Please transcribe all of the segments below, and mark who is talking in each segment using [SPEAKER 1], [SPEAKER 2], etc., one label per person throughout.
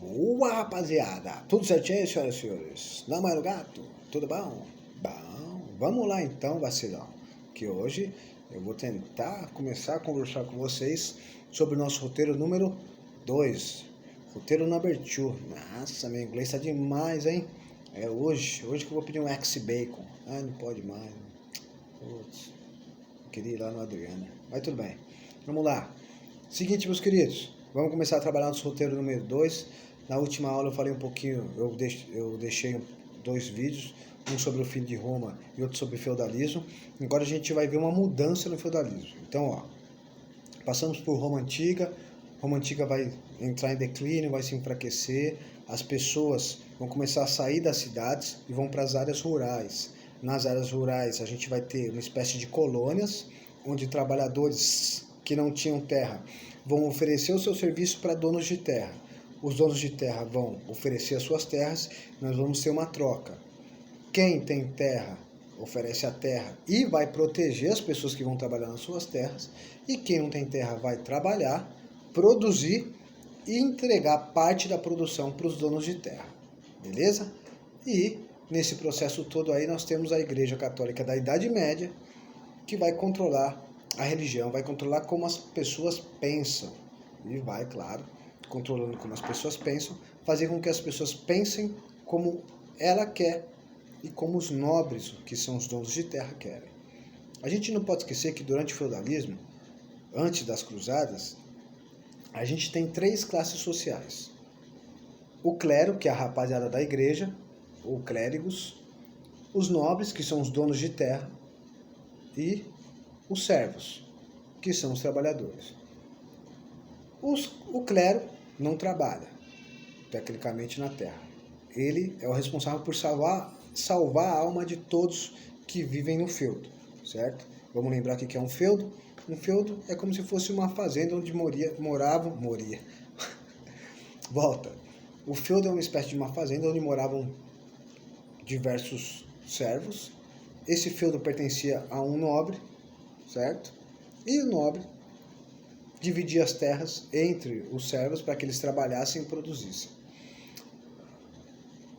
[SPEAKER 1] Boa, rapaziada! Tudo certinho, senhoras e senhores? Não mais no gato? Tudo bom? Bom, vamos lá então, vacilão. Que hoje eu vou tentar começar a conversar com vocês sobre o nosso roteiro número 2. Roteiro number 2. Nossa, meu inglês tá demais, hein? É hoje que eu vou pedir um ex-bacon. Ah, não pode mais. Putz, queria ir lá no Adriano. Mas tudo bem. Vamos lá. Seguinte, meus queridos. Vamos começar a trabalhar nosso roteiro número 2. Na última aula eu falei um pouquinho, eu deixei 2 vídeos, um sobre o fim de Roma e outro sobre feudalismo. Agora a gente vai ver uma mudança no feudalismo. Então, ó, passamos por Roma Antiga vai entrar em declínio, vai se enfraquecer, as pessoas vão começar a sair das cidades e vão para as áreas rurais. Nas áreas rurais a gente vai ter uma espécie de colônias, onde trabalhadores que não tinham terra vão oferecer o seu serviço para donos de terra. Os donos de terra vão oferecer as suas terras, nós vamos ter uma troca. Quem tem terra oferece a terra e vai proteger as pessoas que vão trabalhar nas suas terras, e quem não tem terra vai trabalhar, produzir e entregar parte da produção para os donos de terra. Beleza? E nesse processo todo aí nós temos a Igreja Católica da Idade Média, que vai controlar a religião, vai controlar como as pessoas pensam. E vai, claro, controlando como as pessoas pensam, fazer com que as pessoas pensem como ela quer e como os nobres, que são os donos de terra, querem. A gente não pode esquecer que durante o feudalismo, antes das cruzadas, a gente tem 3 classes sociais. O clero, que é a rapaziada da igreja, ou clérigos, os nobres, que são os donos de terra, e os servos, que são os trabalhadores. O clero não trabalha, tecnicamente, na terra. Ele é o responsável por salvar a alma de todos que vivem no feudo, certo? Vamos lembrar o que é um feudo? Um feudo é como se fosse uma fazenda onde moravam. Volta. O feudo é uma espécie de uma fazenda onde moravam diversos servos. Esse feudo pertencia a um nobre, certo? E o nobre dividia as terras entre os servos para que eles trabalhassem e produzissem.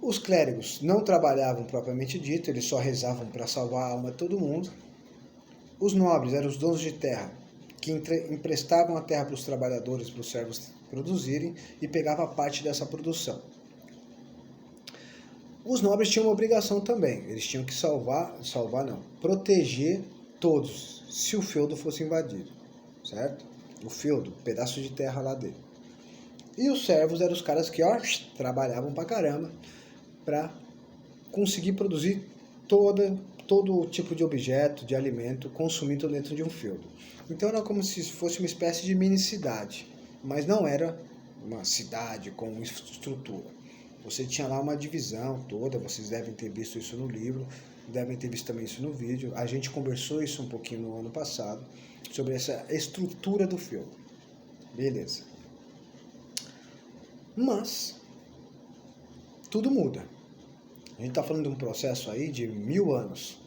[SPEAKER 1] Os clérigos não trabalhavam propriamente dito, eles só rezavam para salvar a alma de todo mundo. Os nobres eram os donos de terra, que emprestavam a terra para os trabalhadores, para os servos produzirem, e pegavam parte dessa produção. Os nobres tinham uma obrigação também, eles tinham que proteger todos, se o feudo fosse invadido, certo? O feudo, pedaço de terra lá dele. E os servos eram os caras que, trabalhavam pra caramba para conseguir produzir todo tipo de objeto, de alimento consumido dentro de um feudo. Então era como se fosse uma espécie de mini cidade, mas não era uma cidade com estrutura. Você tinha lá uma divisão toda, vocês devem ter visto isso no livro, devem ter visto também isso no vídeo. A gente conversou isso um pouquinho no ano passado, sobre essa estrutura do feudo. Beleza. Mas tudo muda. A gente está falando de um processo aí de 1000 anos.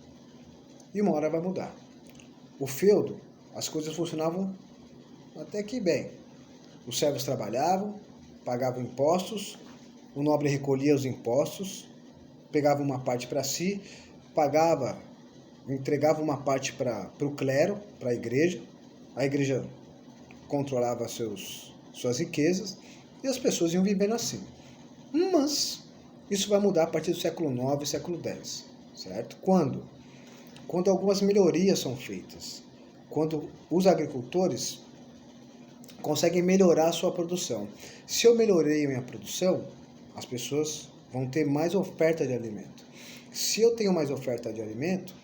[SPEAKER 1] E uma hora vai mudar. O feudo, as coisas funcionavam até que bem. Os servos trabalhavam, pagavam impostos, o nobre recolhia os impostos, pegava uma parte para si, entregava uma parte para o clero, para a igreja controlava suas riquezas, e as pessoas iam vivendo assim. Mas isso vai mudar a partir do século IX e século X, certo? Quando algumas melhorias são feitas, quando os agricultores conseguem melhorar a sua produção. Se eu melhorei a minha produção, as pessoas vão ter mais oferta de alimento. Se eu tenho mais oferta de alimento,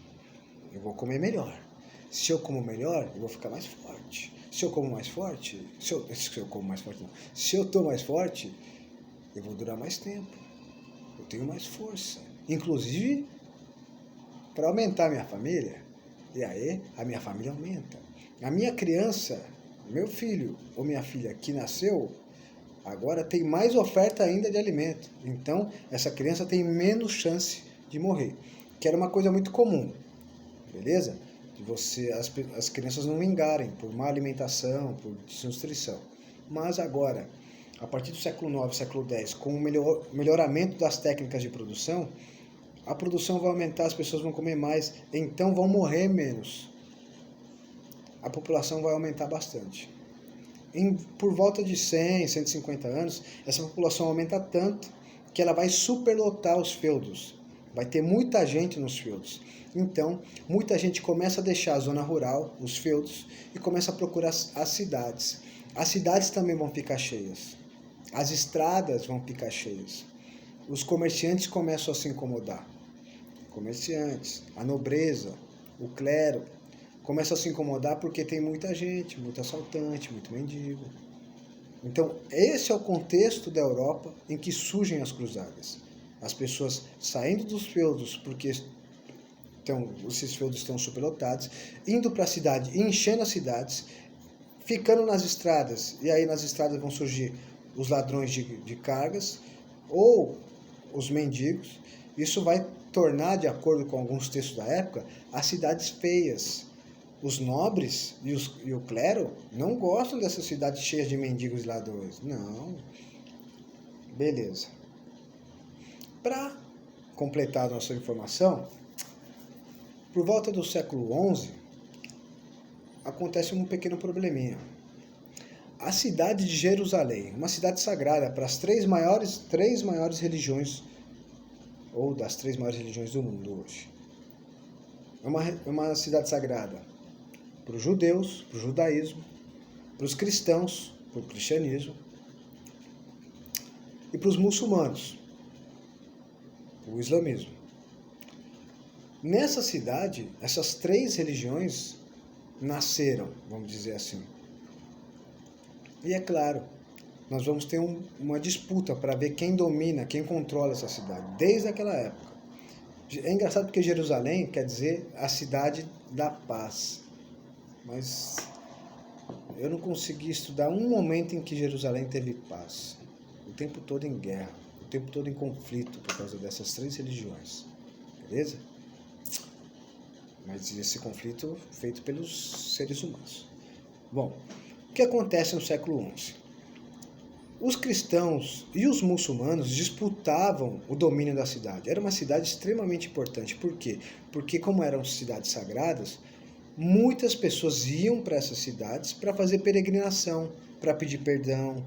[SPEAKER 1] eu vou comer melhor. Se eu como melhor, eu vou ficar mais forte. Se eu como mais forte, se eu estou mais forte, eu vou durar mais tempo. Eu tenho mais força. Inclusive, para aumentar a minha família, e aí a minha família aumenta. A minha criança, meu filho ou minha filha que nasceu, agora tem mais oferta ainda de alimento. Então, essa criança tem menos chance de morrer. Que era uma coisa muito comum, beleza? De as crianças não vingarem por má alimentação, por desnutrição. Mas agora, a partir do século IX, século X, com o melhoramento das técnicas de produção, a produção vai aumentar, as pessoas vão comer mais, então vão morrer menos. A população vai aumentar bastante. Por volta de 100, 150 anos, essa população aumenta tanto que ela vai superlotar os feudos. Vai ter muita gente nos feudos. Então, muita gente começa a deixar a zona rural, os feudos, e começa a procurar as cidades. As cidades também vão ficar cheias. As estradas vão ficar cheias. Os comerciantes começam a se incomodar. Comerciantes, a nobreza, o clero, começam a se incomodar porque tem muita gente, muito assaltante, muito mendigo. Então, esse é o contexto da Europa em que surgem as cruzadas. As pessoas saindo dos feudos porque esses feudos estão superlotados, indo para a cidade, enchendo as cidades, ficando nas estradas, e aí nas estradas vão surgir os ladrões de cargas ou os mendigos. Isso vai tornar, de acordo com alguns textos da época, as cidades feias. Os nobres e o clero não gostam dessas cidades cheias de mendigos e ladrões. Não. Beleza. Para completar a nossa informação, por volta do século XI, acontece um pequeno probleminha. A cidade de Jerusalém, uma cidade sagrada para as três maiores religiões, ou das três maiores religiões do mundo hoje. É uma cidade sagrada para os judeus, para o judaísmo, para os cristãos, para o cristianismo, e para os muçulmanos, o islamismo. Nessa cidade, essas três religiões nasceram, vamos dizer assim. E é claro, nós vamos ter uma disputa para ver quem domina, quem controla essa cidade, desde aquela época. É engraçado porque Jerusalém quer dizer a cidade da paz. Mas eu não consegui estudar um momento em que Jerusalém teve paz. O tempo todo em guerra, o tempo todo em conflito por causa dessas três religiões. Beleza? Mas esse conflito feito pelos seres humanos. Bom, o que acontece no século XI? Os cristãos e os muçulmanos disputavam o domínio da cidade. Era uma cidade extremamente importante. Por quê? Porque como eram cidades sagradas, muitas pessoas iam para essas cidades para fazer peregrinação, para pedir perdão,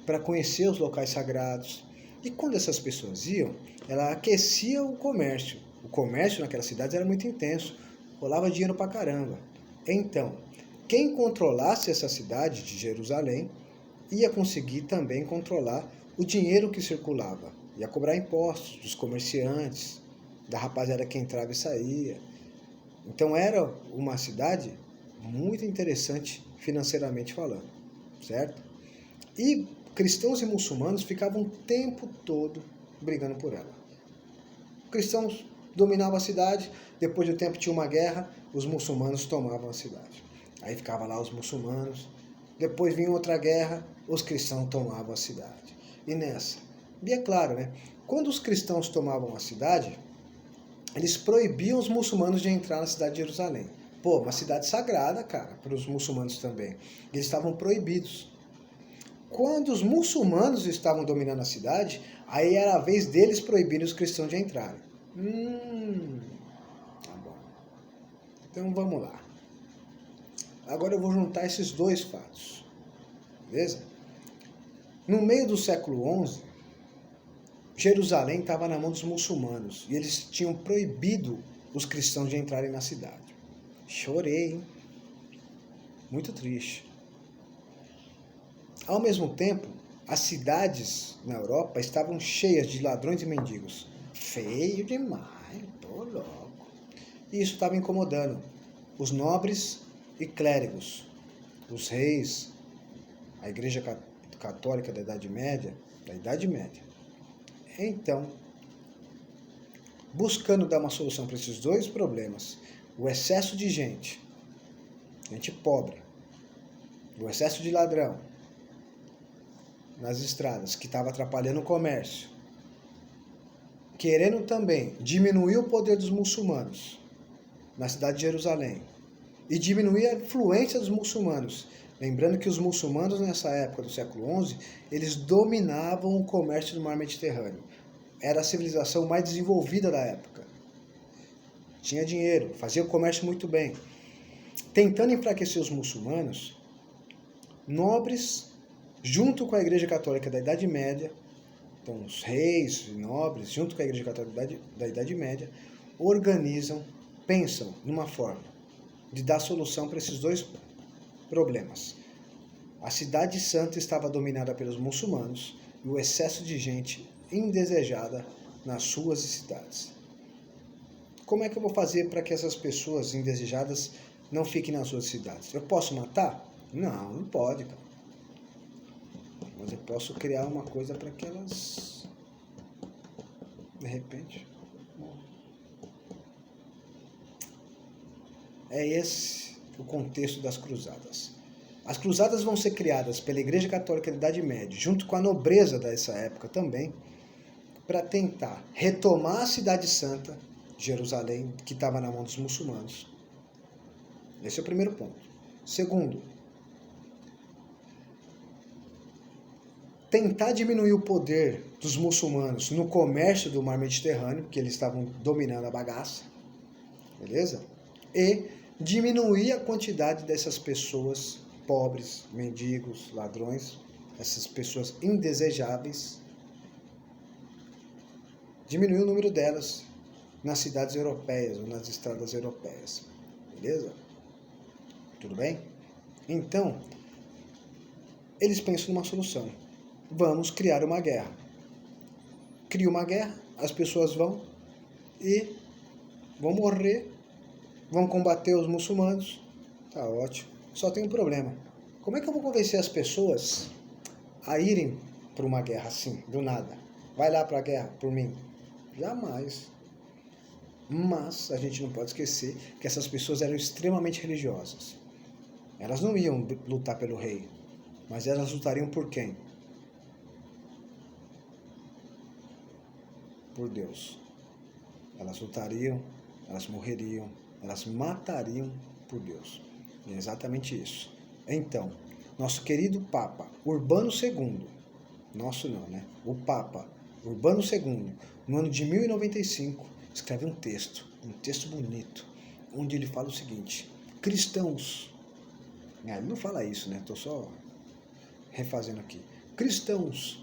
[SPEAKER 1] para conhecer os locais sagrados. E quando essas pessoas iam, ela aquecia o comércio. O comércio naquelas cidades era muito intenso, rolava dinheiro pra caramba. Então, quem controlasse essa cidade de Jerusalém ia conseguir também controlar o dinheiro que circulava. Ia cobrar impostos dos comerciantes, da rapaziada que entrava e saía. Então era uma cidade muito interessante financeiramente falando, certo? E cristãos e muçulmanos ficavam o tempo todo brigando por ela. Cristãos dominavam a cidade, depois de um tempo tinha uma guerra, os muçulmanos tomavam a cidade. Aí ficava lá os muçulmanos, depois vinha outra guerra, os cristãos tomavam a cidade. E nessa, e é claro, né? Quando os cristãos tomavam a cidade, eles proibiam os muçulmanos de entrar na cidade de Jerusalém. Pô, uma cidade sagrada, cara, para os muçulmanos também. Eles estavam proibidos. Quando os muçulmanos estavam dominando a cidade, aí era a vez deles proibirem os cristãos de entrarem. Tá bom. Então vamos lá. Agora eu vou juntar esses dois fatos. Beleza? No meio do século XI, Jerusalém estava na mão dos muçulmanos e eles tinham proibido os cristãos de entrarem na cidade. Chorei, hein? Muito triste. Ao mesmo tempo, as cidades na Europa estavam cheias de ladrões e mendigos. Feio demais, tô louco. E isso estava incomodando os nobres e clérigos, os reis, a Igreja Católica da Idade Média. Então, buscando dar uma solução para esses dois problemas, o excesso de gente pobre, o excesso de ladrão nas estradas, que estava atrapalhando o comércio, querendo também diminuir o poder dos muçulmanos na cidade de Jerusalém e diminuir a influência dos muçulmanos Lembrando que os muçulmanos nessa época do século XI, eles dominavam o comércio do mar Mediterrâneo. Era a civilização mais desenvolvida da época. Tinha dinheiro, fazia o comércio muito bem. Tentando enfraquecer os muçulmanos, nobres, junto com a Igreja Católica da Idade Média, então os reis e nobres, junto com a Igreja Católica da Idade Média, pensam numa forma de dar solução para esses dois problemas. A Cidade Santa estava dominada pelos muçulmanos e o excesso de gente indesejada nas ruas e cidades. Como é que eu vou fazer para que essas pessoas indesejadas não fiquem nas ruas e cidades? Eu posso matar? Não, não pode, cara. Mas eu posso criar uma coisa para que elas, de repente, é esse o contexto das cruzadas. As cruzadas vão ser criadas pela Igreja Católica da Idade Média, junto com a nobreza dessa época também, para tentar retomar a Cidade Santa, Jerusalém, que estava na mão dos muçulmanos. Esse é o primeiro ponto. Segundo, tentar diminuir o poder dos muçulmanos no comércio do mar Mediterrâneo, porque eles estavam dominando a bagaça, beleza? E diminuir a quantidade dessas pessoas pobres, mendigos, ladrões, essas pessoas indesejáveis, diminuir o número delas nas cidades europeias ou nas estradas europeias, beleza? Tudo bem? Então, eles pensam numa solução. Vamos criar uma guerra. Cria uma guerra, as pessoas vão morrer, vão combater os muçulmanos. Tá ótimo. Só tem um problema. Como é que eu vou convencer as pessoas a irem para uma guerra assim, do nada? Vai lá para a guerra por mim? Jamais. Mas a gente não pode esquecer que essas pessoas eram extremamente religiosas. Elas não iam lutar pelo rei, mas elas lutariam por quem? Por Deus. Elas lutariam, elas morreriam, elas matariam por Deus. E é exatamente isso. Então, nosso querido Papa Urbano II, nosso não, né? O Papa Urbano II, no ano de 1095, escreve um texto bonito, onde ele fala o seguinte: cristãos, ele não fala isso, né? Estou só refazendo aqui. Cristãos,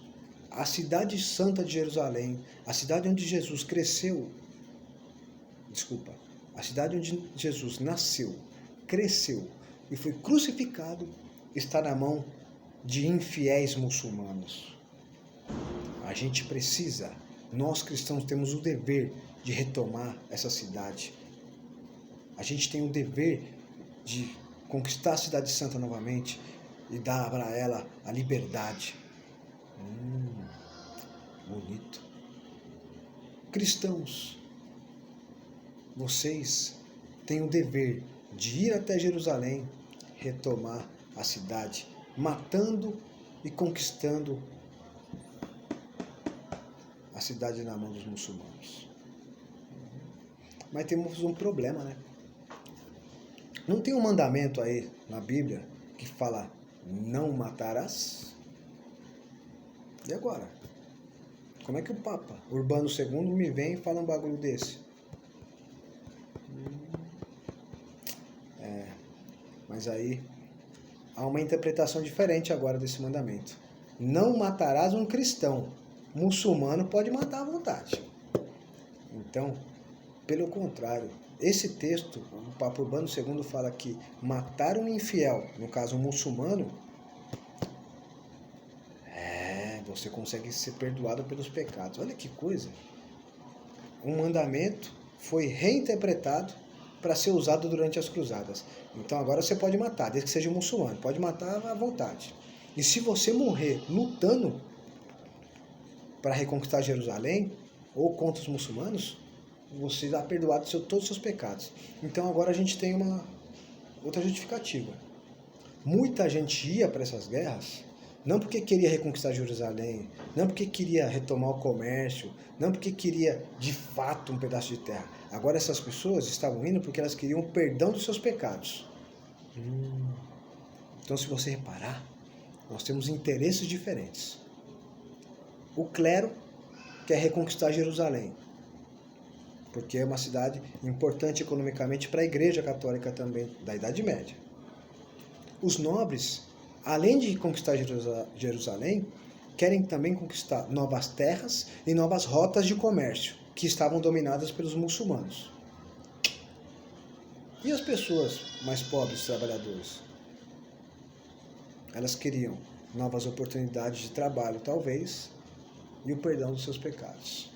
[SPEAKER 1] a cidade santa de Jerusalém, a cidade onde Jesus cresceu, a cidade onde Jesus nasceu, cresceu e foi crucificado, está na mão de infiéis muçulmanos. A gente precisa, nós cristãos temos o dever de retomar essa cidade. A gente tem o dever de conquistar a Cidade Santa novamente e dar para ela a liberdade. Bonito. Cristãos, vocês têm o dever de ir até Jerusalém, retomar a cidade, matando e conquistando a cidade na mão dos muçulmanos. Mas temos um problema, né? Não tem um mandamento aí na Bíblia que fala não matarás? E agora? Como é que o Papa Urbano II me vem e fala um bagulho desse? Mas aí há uma interpretação diferente agora desse mandamento. Não matarás um cristão. Muçulmano pode matar à vontade. Então, pelo contrário, esse texto, o Papa Urbano II fala que matar um infiel, no caso um muçulmano, você consegue ser perdoado pelos pecados. Olha que coisa. Um mandamento foi reinterpretado para ser usado durante as cruzadas. Então agora você pode matar, desde que seja um muçulmano, pode matar à vontade. E se você morrer lutando para reconquistar Jerusalém ou contra os muçulmanos, você está perdoado de todos os seus pecados. Então agora a gente tem uma outra justificativa. Muita gente ia para essas guerras não porque queria reconquistar Jerusalém, não porque queria retomar o comércio, não porque queria de fato um pedaço de terra. Agora essas pessoas estavam indo porque elas queriam o perdão dos seus pecados. Então, se você reparar, nós temos interesses diferentes. O clero quer reconquistar Jerusalém, porque é uma cidade importante economicamente para a Igreja Católica também da Idade Média. Os nobres, além de conquistar Jerusalém, querem também conquistar novas terras e novas rotas de comércio, que estavam dominadas pelos muçulmanos. E as pessoas mais pobres, trabalhadores? Elas queriam novas oportunidades de trabalho, talvez, e o perdão dos seus pecados.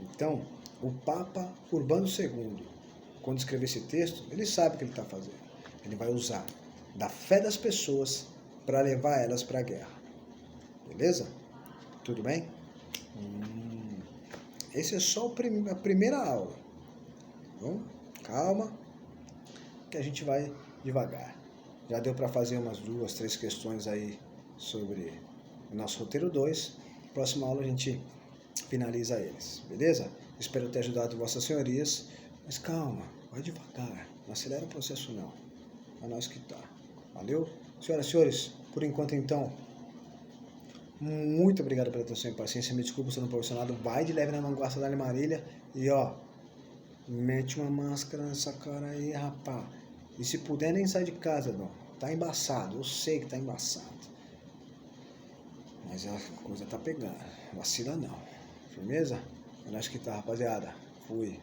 [SPEAKER 1] Então, o Papa Urbano II, quando escrever esse texto, ele sabe o que ele está fazendo. Ele vai usar da fé das pessoas para levar elas para a guerra. Beleza? Tudo bem? Esse é só a primeira aula. Bom, calma, que a gente vai devagar. Já deu para fazer umas 2, 3 questões aí sobre o nosso roteiro 2. Próxima aula a gente finaliza eles, beleza? Espero ter ajudado vossas senhorias, mas calma, vai devagar, não acelera o processo não. É nós que tá. Valeu? Senhoras e senhores, por enquanto então, muito obrigado pela atenção e paciência. Me desculpa se eu não proporcionado. Vai de leve na manguaça da Marília e ó, mete uma máscara nessa cara aí, rapá. E se puder, nem sai de casa, não. Tá embaçado, eu sei que tá embaçado. Mas a coisa tá pegando. Vacila não. Firmeza? Eu acho que tá, rapaziada. Fui.